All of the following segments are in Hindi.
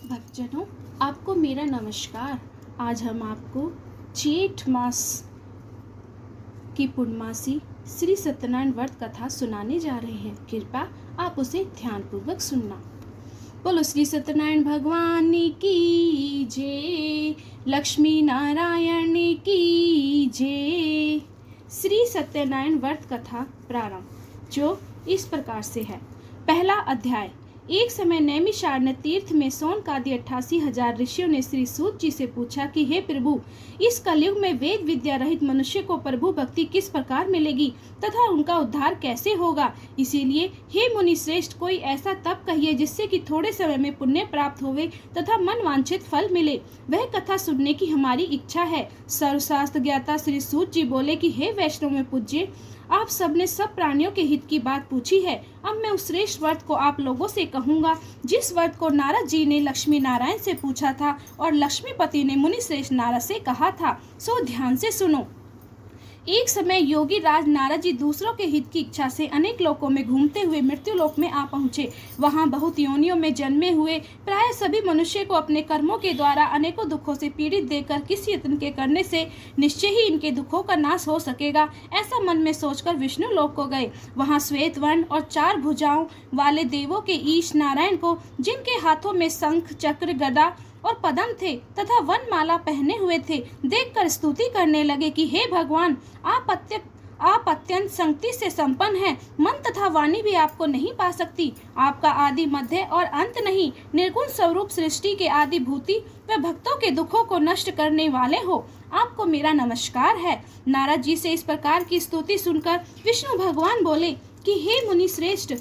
भक्तजनों, आपको मेरा नमस्कार। आज हम आपको जेठ मास की पूर्णमासी श्री सत्यनारायण व्रत कथा सुनाने जा रहे हैं। कृपया आप उसे ध्यानपूर्वक सुनना। बोलो श्री सत्यनारायण भगवान की जय, लक्ष्मी नारायण की जय। श्री सत्यनारायण व्रत कथा प्रारंभ, जो इस प्रकार से है। पहला अध्याय। एक समय नैमिषारण्य तीर्थ में सौनकादि 88,000 ऋषियों ने श्री सूत जी से पूछा कि हे प्रभु, इस कलयुग में वेद विद्या रहित मनुष्य को प्रभु भक्ति किस प्रकार मिलेगी तथा उनका उद्धार कैसे होगा। इसीलिए हे मुनि श्रेष्ठ, कोई ऐसा तप कहिए जिससे कि थोड़े समय में पुण्य प्राप्त होवे तथा मन वांछित फल मिले। वह कथा सुनने की हमारी इच्छा है। सर्वशास्त्र ज्ञाता श्री सूत जी बोले कि हे वैष्णव में पूज्य, आप सबने सब प्राणियों के हित की बात पूछी है। अब मैं उस श्रेष्ठ व्रत को आप लोगों से कहूंगा जिस व्रत को नारद जी ने लक्ष्मी नारायण से पूछा था और लक्ष्मीपति ने मुनि श्रेष्ठ नारद से कहा था। सो ध्यान से सुनो। एक समय योगी राज नारद जी दूसरों के हित की इच्छा से अनेक लोकों में घूमते हुए मृत्यु लोक में आ पहुँचे। वहाँ बहुत योनियों में जन्मे हुए प्राय सभी मनुष्य को अपने कर्मों के द्वारा अनेकों दुखों से पीड़ित देखकर किसी यत्न के करने से निश्चय ही इनके दुखों का नाश हो सकेगा, ऐसा मन में सोचकर विष्णु लोक को गए। वहाँ श्वेत वर्ण और 4 भुजाओं वाले देवों के ईश नारायण को, जिनके हाथों में शंख चक्र गदा और पदम थे तथा वनमाला पहने हुए थे, देखकर स्तुति करने लगे कि हे भगवान, आप अत्यंत शक्ति से संपन्न हैं। मन तथा वाणी भी आपको नहीं पा सकती। आपका आदि मध्य और अंत नहीं, निर्गुण स्वरूप सृष्टि के आदि भूति व भक्तों के दुखों को नष्ट करने वाले हो। आपको मेरा नमस्कार है। नारद जी से इस प्रकार की स्तुति सुनकर विष्णु भगवान बोले कि हे मुनि श्रेष्ठ,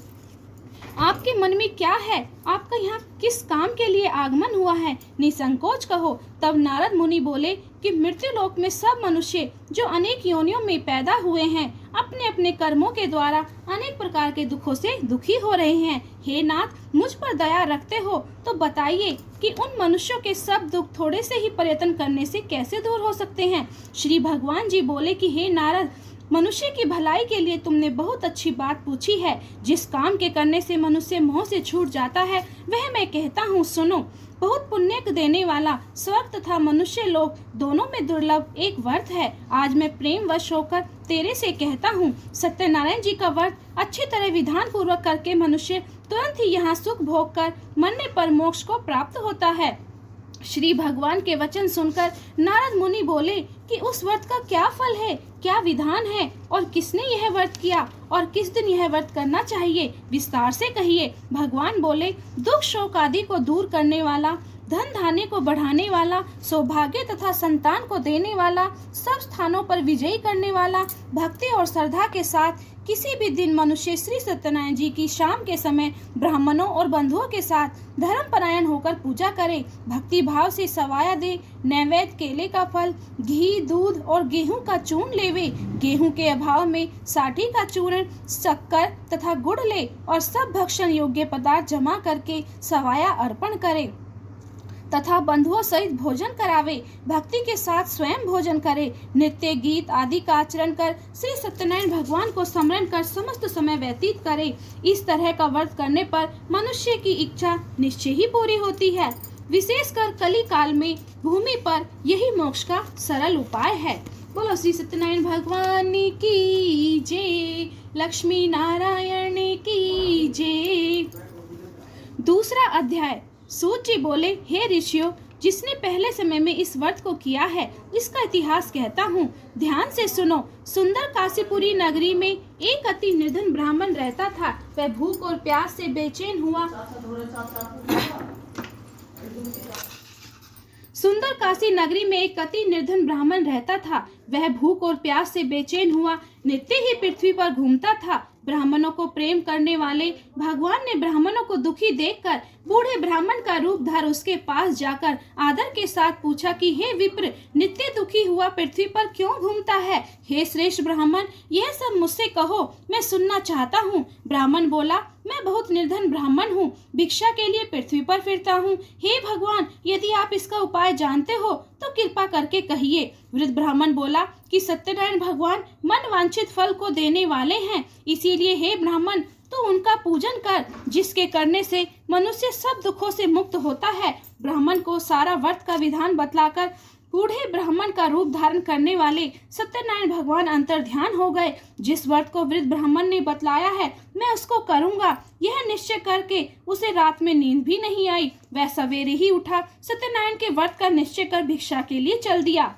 आपके मन में क्या है? आपका यहाँ किस काम के लिए आगमन हुआ है? निसंकोच कहो। तब नारद मुनि बोले कि मृत्यु लोक में सब मनुष्य जो अनेक योनियों में पैदा हुए हैं, अपने अपने कर्मों के द्वारा अनेक प्रकार के दुखों से दुखी हो रहे हैं। हे नाथ, मुझ पर दया रखते हो तो बताइए कि उन मनुष्यों के सब दुख थोड़े से ही प्रयत्न करने से कैसे दूर हो सकते हैं। श्री भगवान जी बोले कि हे नारद, मनुष्य की भलाई के लिए तुमने बहुत अच्छी बात पूछी है। जिस काम के करने से मनुष्य मोह से छूट जाता है वह मैं कहता हूँ, सुनो। बहुत पुण्य देने वाला स्वर्ग तथा मनुष्य लोक दोनों में दुर्लभ एक व्रत है। आज मैं प्रेम वश होकर तेरे से कहता हूँ। सत्यनारायण जी का व्रत अच्छी तरह विधान पूर्वक करके मनुष्य तुरंत ही यहाँ सुख भोग कर मरने पर मोक्ष को प्राप्त होता है। श्री भगवान के वचन सुनकर नारद मुनि बोले कि उस व्रत का क्या फल है, क्या विधान है और किसने यह व्रत किया और किस दिन यह व्रत करना चाहिए, विस्तार से कहिए। भगवान बोले, दुख शोक आदि को दूर करने वाला, धन धान्य को बढ़ाने वाला, सौभाग्य तथा संतान को देने वाला, सब स्थानों पर विजयी करने वाला, भक्ति और श्रद्धा के साथ किसी भी दिन मनुष्य श्री सत्यनारायण जी की शाम के समय ब्राह्मणों और बंधुओं के साथ धर्मपरायण होकर पूजा करे, भक्ति भाव से सवाया दे, नैवेद्य केले का फल, घी, दूध और गेहूं का चूर्ण लेवे, गेहूं के अभाव में साठी का चूर्ण, शक्कर तथा गुड़ ले और सब भक्षण योग्य पदार्थ जमा करके सवाया अर्पण करे तथा बंधुओं सहित भोजन करावे, भक्ति के साथ स्वयं भोजन करे, नृत्य गीत आदि का आचरण कर श्री सत्यनारायण भगवान को स्मरण कर समस्त समय व्यतीत करे। इस तरह का व्रत करने पर मनुष्य की इच्छा निश्चय ही पूरी होती है। विशेषकर कली काल में भूमि पर यही मोक्ष का सरल उपाय है। बोलो श्री सत्यनारायण भगवान की जय, लक्ष्मी नारायण की जय। दूसरा अध्याय। सूत जी बोले, हे ऋषियों, जिसने पहले समय में इस व्रत को किया है इसका इतिहास कहता हूँ, ध्यान से सुनो। सुंदर काशीपुरी नगरी में एक अति निर्धन ब्राह्मण रहता था। वह भूख और प्यास से बेचैन हुआ सुंदर काशी नगरी में एक अति निर्धन ब्राह्मण रहता था। वह भूख और प्यास से बेचैन हुआ नित्य ही पृथ्वी पर घूमता था। ब्राह्मणों को प्रेम करने वाले भगवान ने ब्राह्मणों को दुखी देखकर बूढ़े ब्राह्मण का रूप धर उसके पास जाकर आदर के साथ पूछा कि हे विप्र, नित्य दुखी हुआ पृथ्वी पर क्यों घूमता है? हे श्रेष्ठ ब्राह्मण, यह सब मुझसे कहो, मैं सुनना चाहता हूँ। ब्राह्मण बोला, मैं बहुत निर्धन ब्राह्मण हूँ, भिक्षा के लिए पृथ्वी पर फिरता हूँ। हे भगवान, यदि आप इसका उपाय जानते हो तो कृपा करके कहिए। वृद्ध ब्राह्मण बोला कि सत्यनारायण भगवान मन वांछित फल को देने वाले हैं, इसीलिए हे ब्राह्मण, तो उनका पूजन कर, जिसके करने से मनुष्य सब दुखों से मुक्त होता है। ब्राह्मण को सारा व्रत का विधान बतलाकर बूढ़े ब्राह्मण का रूप धारण करने वाले सत्यनारायण भगवान अंतर ध्यान हो गए। जिस व्रत को वृद्ध ब्राह्मण ने बतलाया है मैं उसको करूंगा, यह निश्चय करके उसे रात में नींद भी नहीं आई। वह सवेरे ही उठा, सत्यनारायण के व्रत का निश्चय कर भिक्षा के लिए चल दिया।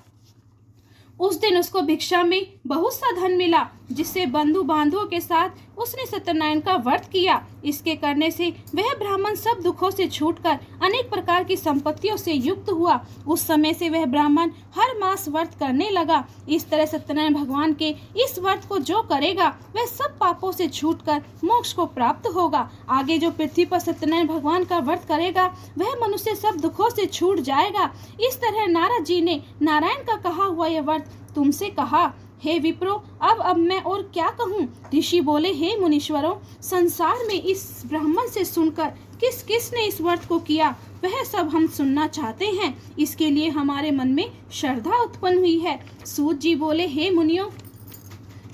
उस दिन उसको भिक्षा में बहुत सा धन मिला, जिससे बंधु बांधवों के साथ उसने सत्यनारायण का व्रत किया। इसके करने से वह ब्राह्मण सब दुखों से छूटकर अनेक प्रकार की संपत्तियों से युक्त हुआ। उस समय से वह ब्राह्मण हर मास व्रत करने लगा। इस तरह सत्यनारायण भगवान के इस व्रत को जो करेगा वह सब पापों से छूटकर मोक्ष को प्राप्त होगा। आगे जो पृथ्वी पर सत्यनारायण भगवान का व्रत करेगा वह मनुष्य सब दुखों से छूट जाएगा। इस तरह नारद जी ने नारायण का कहा हुआ यह व्रत तुमसे कहा। हे विप्रो, अब मैं और क्या कहूँ। ऋषि बोले, हे मुनीश्वरों, संसार में इस ब्राह्मण से सुनकर किस किस ने इस व्रत को किया वह सब हम सुनना चाहते हैं। इसके लिए हमारे मन में श्रद्धा उत्पन्न हुई है। सूत जी बोले, हे मुनियों,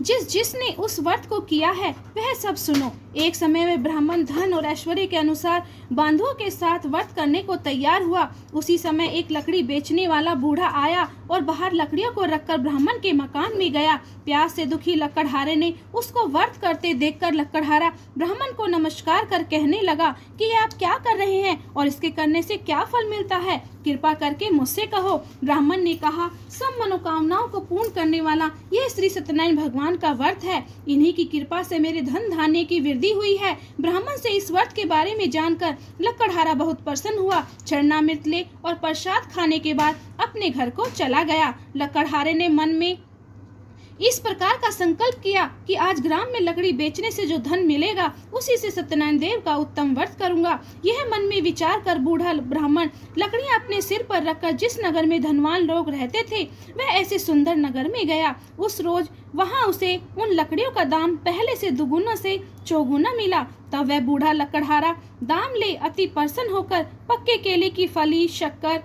जिसने उस व्रत को किया है वह सब सुनो। एक समय में ब्राह्मण धन और ऐश्वर्य के अनुसार बांधवों के साथ व्रत करने को तैयार हुआ। उसी समय एक लकड़ी बेचने वाला बूढ़ा आया और बाहर लकड़ियों को रखकर ब्राह्मण के मकान में गया। प्यास से दुखी लकड़हारे ने उसको व्रत करते देखकर लकड़हारा ब्राह्मण को नमस्कार कर कहने लगा कि आप क्या कर रहे हैं और इसके करने से क्या फल मिलता है, कृपा करके मुझसे कहो। ब्राह्मण ने कहा, सब मनोकामनाओं को पूर्ण करने वाला यह श्री सत्यनारायण भगवान का व्रत है। इन्हीं की कृपा से मेरे धन धान्य की वृद्धि हुई है। ब्राह्मण से इस व्रत के बारे में जानकर लकड़हारा बहुत प्रसन्न हुआ। चरणामृत ले और प्रसाद खाने के बाद अपने घर को चला गया। लकड़हारे ने मन में इस प्रकार का संकल्प किया कि आज ग्राम में लकड़ी बेचने से जो धन मिलेगा उसी से सत्यनारायण देव का उत्तम व्रत करूंगा। यह मन में विचार कर बूढ़ा ब्राह्मण लकड़ियां अपने सिर पर रखकर जिस नगर में धनवान लोग रहते थे वह ऐसे सुंदर नगर में गया। उस रोज वहां उसे उन लकड़ियों का दाम पहले से दुगुना से चौगुना मिला। तब वह बूढ़ा लकड़हारा दाम ले अति प्रसन्न होकर पक्के केले की फली, शक्कर,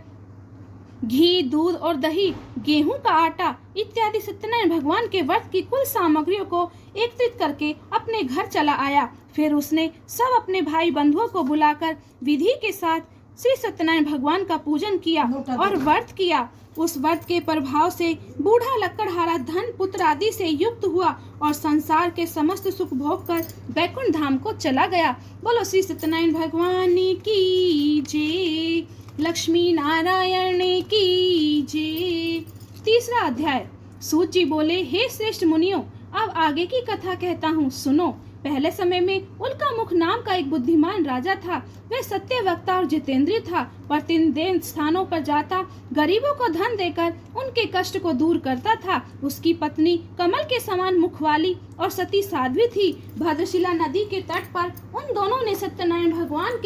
घी, दूध और दही, गेहूं का आटा इत्यादि सत्यनारायण भगवान के व्रत की कुल सामग्रियों को एकत्रित करके अपने घर चला आया। फिर उसने सब अपने भाई बंधुओं को बुलाकर विधि के साथ श्री सत्यनारायण भगवान का पूजन किया और व्रत किया। उस व्रत के प्रभाव से बूढ़ा लकड़हारा धन पुत्र आदि से युक्त हुआ और संसार के समस्त सुख भोग कर बैकुंठ धाम को चला गया। बोलो श्री सत्यनारायण भगवान की जय, लक्ष्मी नारायण की जय। तीसरा अध्याय। सूत जी बोले, हे श्रेष्ठ मुनियों, अब आगे की कथा कहता हूँ, सुनो। पहले समय में उल्का मुख नाम का एक बुद्धिमान राजा था। वह सत्य वक्ता और जितेंद्रिय था। प्रतिदिन स्थानों पर जाता, गरीबों को धन देकर उनके कष्ट को दूर करता था। उसकी पत्नी कमल के समान मुख वाली और सती साध्वी थी। भद्रशिला नदी के तट पर उन दोनों ने सत्यनारायण भगवान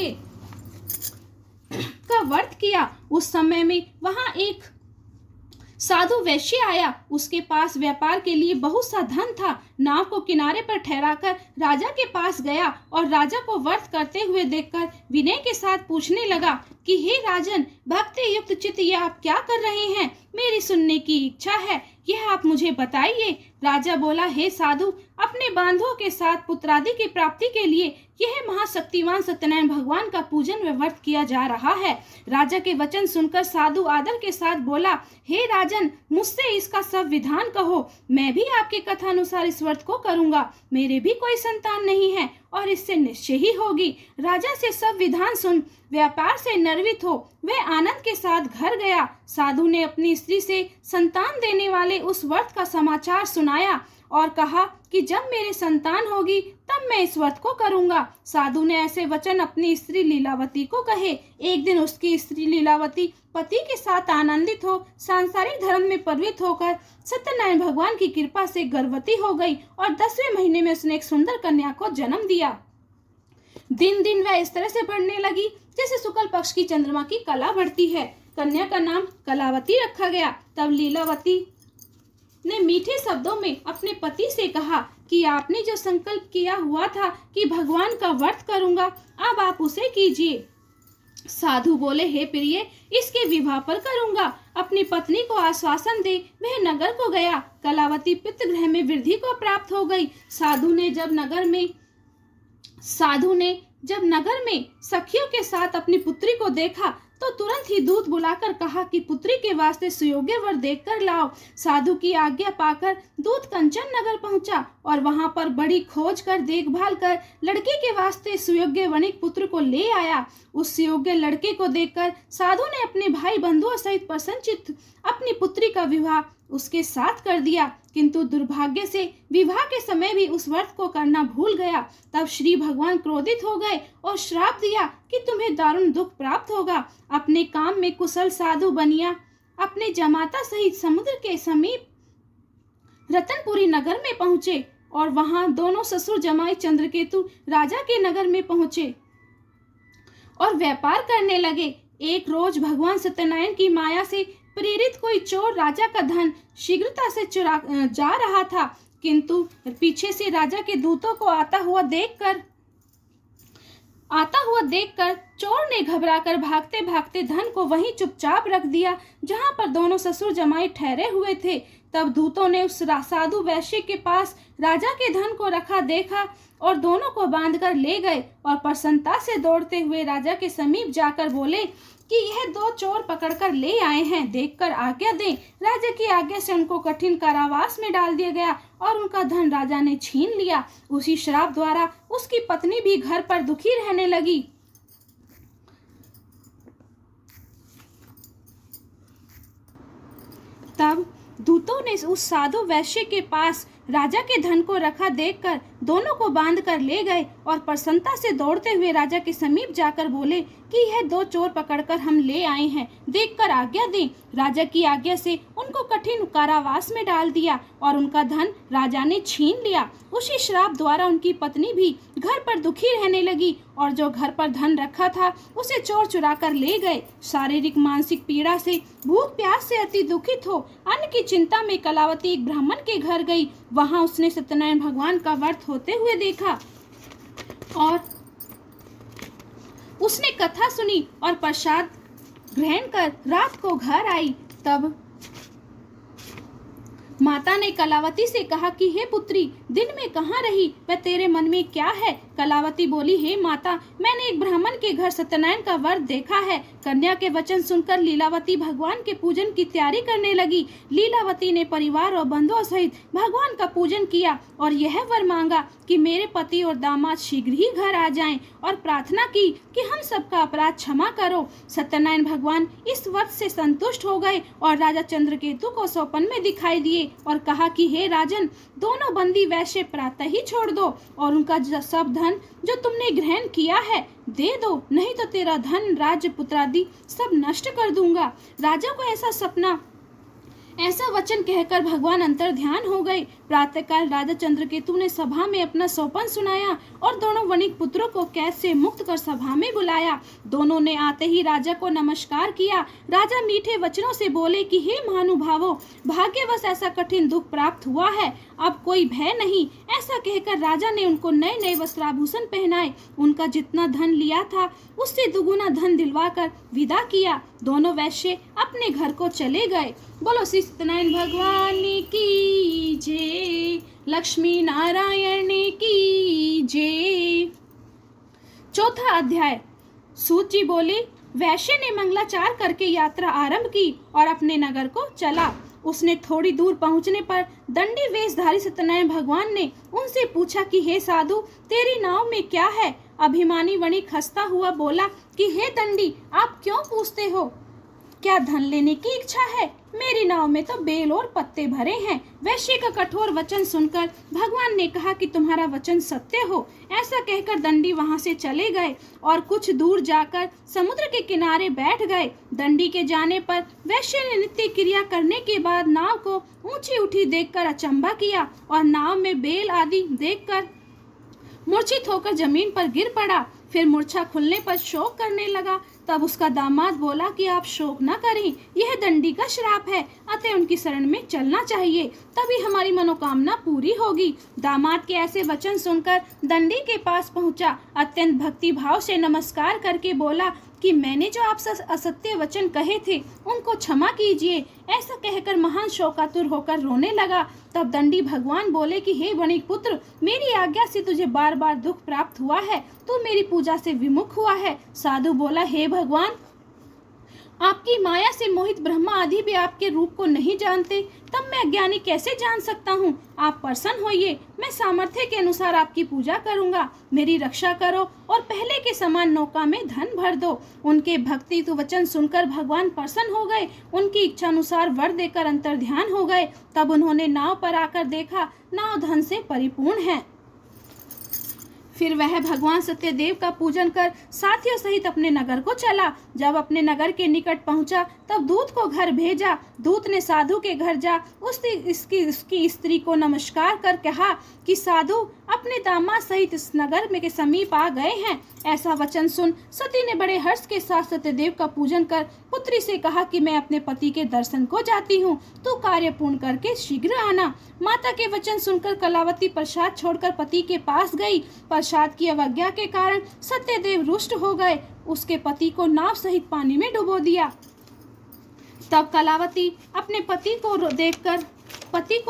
का व्रत किया। उस समय में वहां एक साधु वैश्य आया। उसके पास व्यापार के लिए बहुत सा धन था। नाव को किनारे पर ठहराकर राजा के पास गया और राजा को व्रत करते हुए देखकर विनय के साथ पूछने लगा कि हे राजन, भक्ति युक्त चित्त ये आप क्या कर रहे हैं? मेरी सुनने की इच्छा है, यह आप मुझे बताइए। राजा बोला, हे साधु, अपने बांधवों के साथ पुत्रादि की प्राप्ति के लिए यह महाशक्तिवान सत्यनारायण भगवान का पूजन व व्रत किया जा रहा है। राजा के वचन सुनकर साधु आदर के साथ बोला, हे राजन, मुझसे इसका सब विधान कहो, मैं भी आपके कथा अनुसार इस व्रत को करूंगा। मेरे भी कोई संतान नहीं है और इससे निश्चय ही होगी। राजा से सब विधान सुन व्यापार से नर्वित हो वह आनंद के साथ घर गया। साधु ने अपनी स्त्री से संतान देने वाले उस व्रत का समाचार सुनाया और कहा कि जब मेरे संतान होगी तब मैं इस व्रत को करूंगा। साधु ने ऐसे वचन अपनी स्त्री लीलावती को कहे। एक दिन उसकी स्त्री लीलावती पति के साथ आनंदित हो सांसारिक धर्म में प्रवृत्त होकर सत्यनारायण भगवान की कृपा से गर्भवती हो गई और 10वें महीने में उसने एक सुंदर कन्या को जन्म दिया। दिन दिन वह इस तरह से बढ़ने लगी जैसे शुक्ल पक्ष की चंद्रमा की कला बढ़ती है। कन्या का नाम कलावती रखा गया। तब लीलावती ने मीठे शब्दों में अपने पति से कहा कि आपने जो संकल्प किया हुआ था कि भगवान का व्रत करूंगा, अब आप उसे कीजिए। साधु बोले, हे प्रिय, इसके विवाह पर करूंगा। अपनी पत्नी को आश्वासन दे वह नगर को गया। कलावती पितृगृह में वृद्धि को प्राप्त हो गई। साधु ने जब नगर में साधु ने जब नगर में सखियों के साथ अपनी पुत्री को देखा तो तुरंत ही दूत बुलाकर कहा कि पुत्री के वास्ते सुयोग्य वर देखकर लाओ। साधु की आज्ञा पाकर दूत कंचन नगर पहुंचा और वहां पर बड़ी खोज कर देखभाल कर लड़के के वास्ते सुयोग्य वणिक पुत्र को ले आया। उस सुयोग्य लड़के को देखकर साधु ने अपने भाई बंधुओं सहित प्रसन्नचित्त अपनी पुत्री का विवाह उसके साथ कर दिया, किंतु दुर्भाग्य से विवाह के समय भी उस व्रत को करना भूल गया। तब श्री भगवान क्रोधित हो गए और श्राप दिया कि तुम्हें दारुण दुख प्राप्त होगा। अपने काम में कुशल साधु बनिया अपने जमाता सहित समुद्र के समीप रतनपुरी नगर में पहुंचे और वहां दोनों ससुर जमाई चंद्रकेतु राजा के नगर में पहुंचे और व्यापार करने लगे। एक रोज भगवान सत्यनारायण की माया से प्रेरित कोई चोर राजा का धन शीघ्रता से चुरा जा रहा था, किंतु पीछे से राजा के दूतों को आता हुआ देखकर चोर ने घबराकर भागते भागते धन को वहीं चुपचाप रख दिया जहां पर दोनों ससुर जमाई ठहरे हुए थे। तब दूतों ने उस साधु वैश्य के पास राजा के धन को रखा देखा और दोनों को बांधकर ले गए और प्रसन्नता से दौड़ते हुए राजा के समीप जाकर बोले कि यह दो चोर पकड़कर ले आए हैं, देखकर आज्ञा दें। राजा की आज्ञा से उनको कठिन कारावास में डाल दिया गया और उनका धन राजा ने छीन लिया। उसी श्राप द्वारा उसकी पत्नी भी घर पर दुखी रहने लगी। तब दूतों ने उस साधु वैश्य के पास राजा के धन को रखा देखकर दोनों को बांध कर ले गए और प्रसन्नता से दौड़ते हुए राजा के समीप जाकर बोले कि यह दो चोर पकड़कर हम ले आए हैं, देखकर आज्ञा दें। राजा की आज्ञा से उनको कठिन कारावास में डाल दिया और उनका धन राजा ने छीन लिया। उसी श्राप द्वारा उनकी पत्नी भी घर पर दुखी रहने लगी और जो घर पर धन रखा था उसे चोर चुरा कर ले गए। शारीरिक मानसिक पीड़ा से भूख प्यास से अति दुखित हो अन्न की चिंता में कलावती एक ब्राह्मण के घर गई। वहां उसने सत्यनारायण भगवान का व्रत होते हुए देखा और उसने कथा सुनी और प्रसाद ग्रहण कर रात को घर आई। तब माता ने कलावती से कहा कि हे पुत्री, दिन में कहाँ रही, वह तेरे मन में क्या है? कलावती बोली, हे माता, मैंने एक ब्राह्मण के घर सत्यनारायण का व्रत देखा है। कन्या के वचन सुनकर लीलावती भगवान के पूजन की तैयारी करने लगी। लीलावती ने परिवार और बंधुओं सहित भगवान का पूजन किया और यह वर मांगा कि मेरे पति और दामाद शीघ्र ही घर आ जाएं और प्रार्थना की कि हम सबका अपराध क्षमा करो। सत्यनारायण भगवान इस व्रत से संतुष्ट हो गए और राजा चंद्रकेतु को स्वप्न में दिखाई दिए और कहा कि हे राजन, दोनों बंदी वैश्य प्रातः ही छोड़ दो और उनका सब धन जो तुमने ग्रहण किया है दे दो, नहीं तो तेरा धन राज्य पुत्रादि सब नष्ट कर दूंगा। राजा को ऐसा वचन कहकर भगवान अंतर ध्यान हो गए। प्रातःकाल राजा चंद्रकेतु ने सभा में अपना स्वप्न सुनाया और दोनों वणिक पुत्रों को कैद से मुक्त कर सभा में बुलाया। दोनों ने आते ही राजा को नमस्कार किया। राजा मीठे वचनों से बोले कि हे महानुभावों, भाग्यवश ऐसा कठिन दुख प्राप्त हुआ है, अब कोई भय नहीं। ऐसा कहकर राजा ने उनको नए नए वस्त्राभूषण पहनाए। उनका जितना धन लिया था उससे दुगुना धन दिलवाकर विदा किया। दोनों वैश्य अपने घर को चले गए। बोलो श्री सत्यनारायण भगवान की जय, लक्ष्मी नारायण की जय। चौथा अध्याय। सूत जी बोले, वैश्य ने मंगलाचार करके यात्रा आरंभ की और अपने नगर को चला। उसने थोड़ी दूर पहुंचने पर दंडी वेशधारी सत्यनारायण भगवान ने उनसे पूछा कि हे साधु, तेरी नाव में क्या है? अभिमानी वणिक हंसता हुआ बोला कि हे दंडी, आप क्यों पूछते हो? क्या धन लेने की इच्छा है? मेरी नाव में तो बेल और पत्ते भरे हैं। वैश्य का कठोर वचन सुनकर भगवान ने कहा कि तुम्हारा वचन सत्य हो। ऐसा कहकर दंडी वहां से चले गए और कुछ दूर जाकर समुद्र के किनारे बैठ गए। दंडी के जाने पर वैश्य ने नित्य क्रिया करने के बाद नाव को ऊंची उठी देखकर अचंभा किया और नाव में बेल आदि देखकर मूर्छित होकर जमीन पर गिर पड़ा। फिर मूर्छा खुलने पर शोक करने लगा। तब उसका दामाद बोला कि आप शोक न करें, यह दंडी का श्राप है, अतः उनकी शरण में चलना चाहिए, तभी हमारी मनोकामना पूरी होगी। दामाद के ऐसे वचन सुनकर दंडी के पास पहुंचा, अत्यंत भक्ति भाव से नमस्कार करके बोला कि मैंने जो आपसे असत्य वचन कहे थे उनको क्षमा कीजिए। ऐसा कहकर महान शोकातुर होकर रोने लगा। तब दंडी भगवान बोले कि हे वणिक पुत्र, मेरी आज्ञा से तुझे बार बार दुख प्राप्त हुआ है, तू मेरी पूजा से विमुख हुआ है। साधु बोला, हे भगवान, आपकी माया से मोहित ब्रह्मा आदि भी आपके रूप को नहीं जानते, तब मैं अज्ञानी कैसे जान सकता हूँ। आप प्रसन्न होइए, मैं सामर्थ्य के अनुसार आपकी पूजा करूँगा, मेरी रक्षा करो और पहले के समान नौका में धन भर दो। उनके भक्ति तो वचन सुनकर भगवान प्रसन्न हो गए, उनकी इच्छा अनुसार वर देकर अंतर्ध्यान हो गए। तब उन्होंने नाव पर आकर देखा, नाव धन से परिपूर्ण है। फिर वह भगवान सत्यदेव का पूजन कर साथियों सहित अपने नगर को चला। जब अपने नगर के निकट पहुंचा तब दूत को घर भेजा। दूत ने साधु के घर जा उसकी स्त्री को नमस्कार कर कहा कि साधु अपने दामाद सहित इस नगर में के समीप आ गए हैं। ऐसा वचन सुन सती ने बड़े हर्ष के साथ सत्यदेव का पूजन कर पुत्री से कहा कि मैं अपने पति के दर्शन को जाती हूँ, तू कार्य पूर्ण करके शीघ्र आना। माता के वचन सुनकर कलावती प्रसाद छोड़कर पति के पास गई। प्रसाद की अवज्ञा के कारण सत्यदेव रुष्ट हो गए, उसके पति को नाव सहित पानी में डुबो दिया। तब कलावती अपने पति को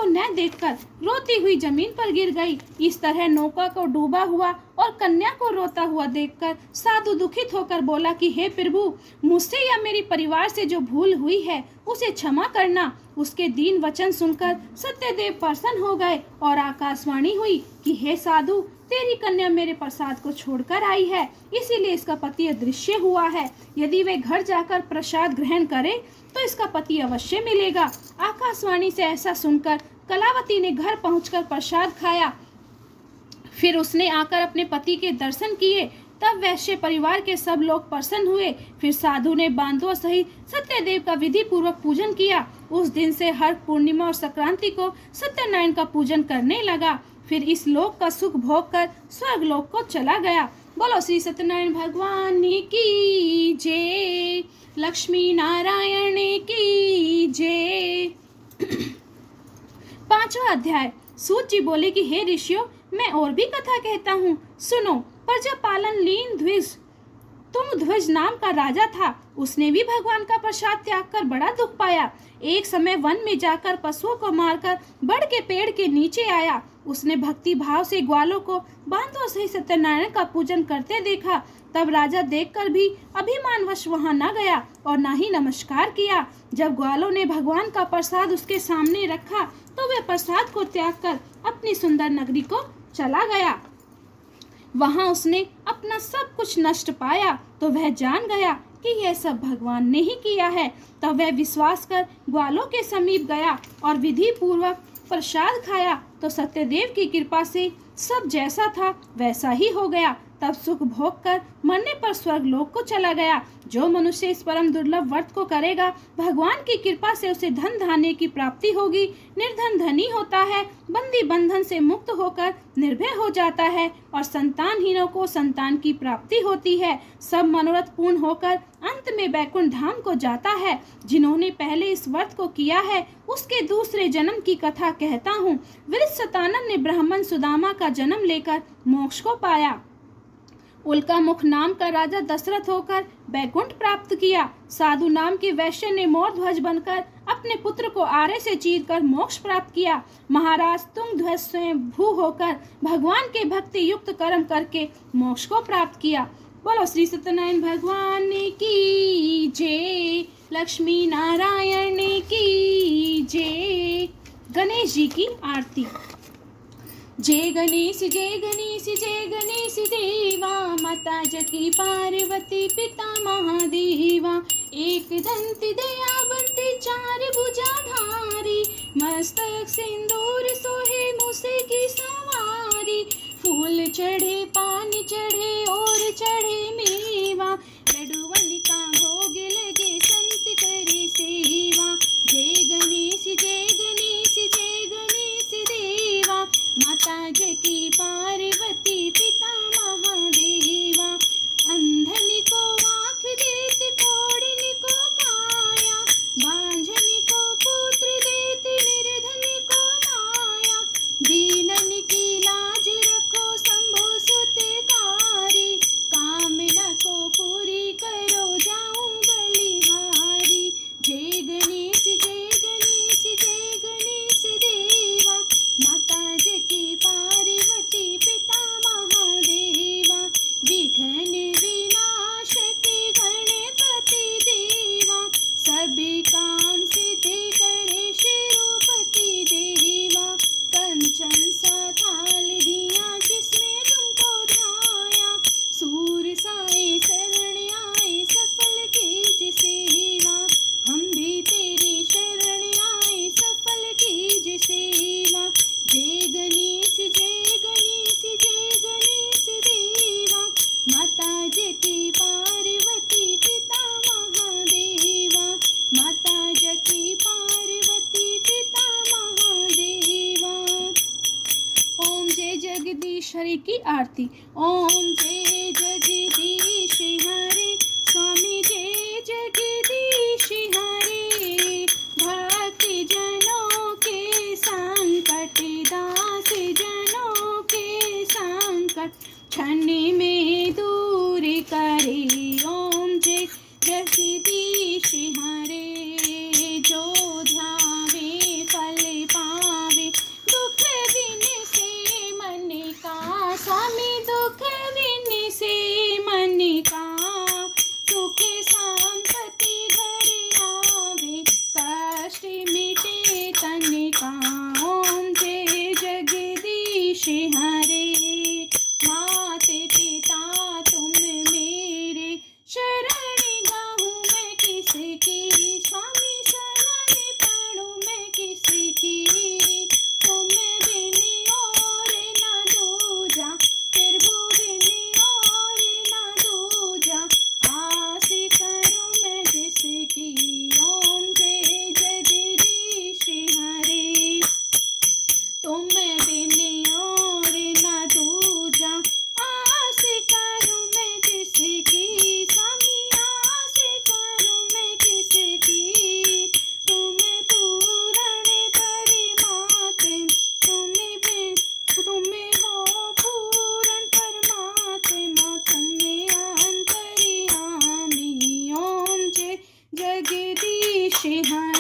न देखकर रोती हुई जमीन पर गिर गई। इस तरह नौका को डूबा हुआ और कन्या को रोता हुआ देखकर साधु दुखित होकर बोला कि हे प्रभु, मुझसे या मेरे परिवार से जो भूल हुई है उसे क्षमा करना। उसके दीन वचन सुनकर सत्यदेव प्रसन्न हो गए और आकाशवाणी हुई कि हे साधु, तेरी कन्या मेरे प्रसाद को छोड़कर आई है, इसीलिए इसका पति अदृश्य हुआ है। यदि वे घर जाकर प्रसाद ग्रहण करे तो इसका पति अवश्य मिलेगा। आकाशवाणी से ऐसा सुनकर कलावती ने घर पहुंचकर प्रसाद खाया। फिर उसने आकर अपने पति के दर्शन किए। तब वैश्य परिवार के सब लोग प्रसन्न हुए। फिर साधु ने बांधवों सहित सत्यदेव का विधि पूर्वक पूजन किया। उस दिन से हर पूर्णिमा और संक्रांति को सत्यनारायण का पूजन करने लगा। फिर इस लोक का सुख भोग कर स्वर्ग लोक को चला गया। बोलो श्री सत्यनारायण भगवान की जय, लक्ष्मी नारायण की जय। 5वां अध्याय। सूत जी बोले कि हे ऋषियों, मैं और भी कथा कहता हूँ, सुनो। प्रजापालन लीन ध्वज नाम का राजा था। उसने भी भगवान का प्रसाद त्याग कर बड़ा दुख पाया। एक समय वन में जाकर पशुओं को मारकर बड़ के पेड़ के नीचे आया। उसने भक्ति भाव से ग्वालों को बांधों सहित सत्यनारायण का पूजन करते देखा। तब राजा देखकर भी अभिमानवश वहां न गया और न ही नमस्कार किया। जब ग्वालों ने भगवान का प्रसाद उसके सामने रखा तो वह प्रसाद को त्याग कर अपनी सुंदर नगरी को चला गया। वहां उसने अपना सब कुछ नष्ट पाया तो वह जान गया कि यह सब भगवान ने ही किया है। तब वह विश्वास कर ग्वालों के समीप गया और विधि पूर्वक प्रसाद खाया तो सत्यदेव की कृपा से सब जैसा था वैसा ही हो गया। तब सुख भोग कर मरने पर स्वर्ग लोक को चला गया। जो मनुष्य इस परम दुर्लभ व्रत को करेगा, भगवान की कृपा से उसे धन धान्य की प्राप्ति होगी। निर्धन धनी होता है, बंदी बंधन से मुक्त होकर निर्भय हो जाता है और संतानहीनों को संतान की प्राप्ति होती है। सब मनोरथ पूर्ण होकर अंत में बैकुंठ धाम को जाता है। जिन्होंने पहले इस व्रत को किया है उसके दूसरे जन्म की कथा कहता हूँ। वृषसतानन ने ब्राह्मण सुदामा का जन्म लेकर मोक्ष को पाया। उल्का मुख नाम का राजा दशरथ होकर बैकुंठ प्राप्त किया। साधु नाम के वैश्य ने मोर ध्वज बनकर अपने पुत्र को आरे से चीरकर मोक्ष प्राप्त किया। महाराज तुंग ध्वज स्वयं भू होकर भगवान के भक्ति युक्त कर्म करके मोक्ष को प्राप्त किया। बोलो श्री सत्यनारायण भगवान की जय, लक्ष्मी नारायण की जय। गणेश जी की आरती। जय गणेश जय गणेश जय गणेश देवा, माता जकी पार्वती पिता महादेवा। एक दंत दयावंत चार भुजाधारी, मस्तक सिंदूर सोहे मूसे की सवारी। फूल चढ़े पान चढ़े और चढ़े मेवा, लड्डूवन का भोग लगे संत करे सेवा। जय गणेश जय गणेश जय गणेश देवा, माता जकी पार्वती पिता महादेवा। अंधन को आँख दे की आरती। ओम जय जगदीश हरे, स्वामी जय जगदीश हरे। भक्त जनों के संकट, दास जनों के संकट, क्षण में दूर करे। ओम जय जगदीश हरे। जो ध्यावे फल पावे, दुख बिन से मन का। स्वामी दुख बिन से मन का, सुख संपत्ति घर आवे, कष्ट मिटे तन का। ओम जय जगदीश हरे। मात पिता तुम मेरे, शरण गाहूँ मैं किसकी। स्वामी शरण पढ़ूँ मैं किसकी। तुम बिन और न दूजा, प्रभु बिन और न दूजा, आस करूँ मैं जिसकी। ओम जय जगदीश हरे। तुम बिन और न दूजा, आस करूँ मैं किसकी। स्वामी आस करूँ मैं किसकी। तुम पूर्ण परमात्म, तुम हो पूर्ण परमात्मा, तुम अंतर्यामी। ओम जय जगदीश हरे।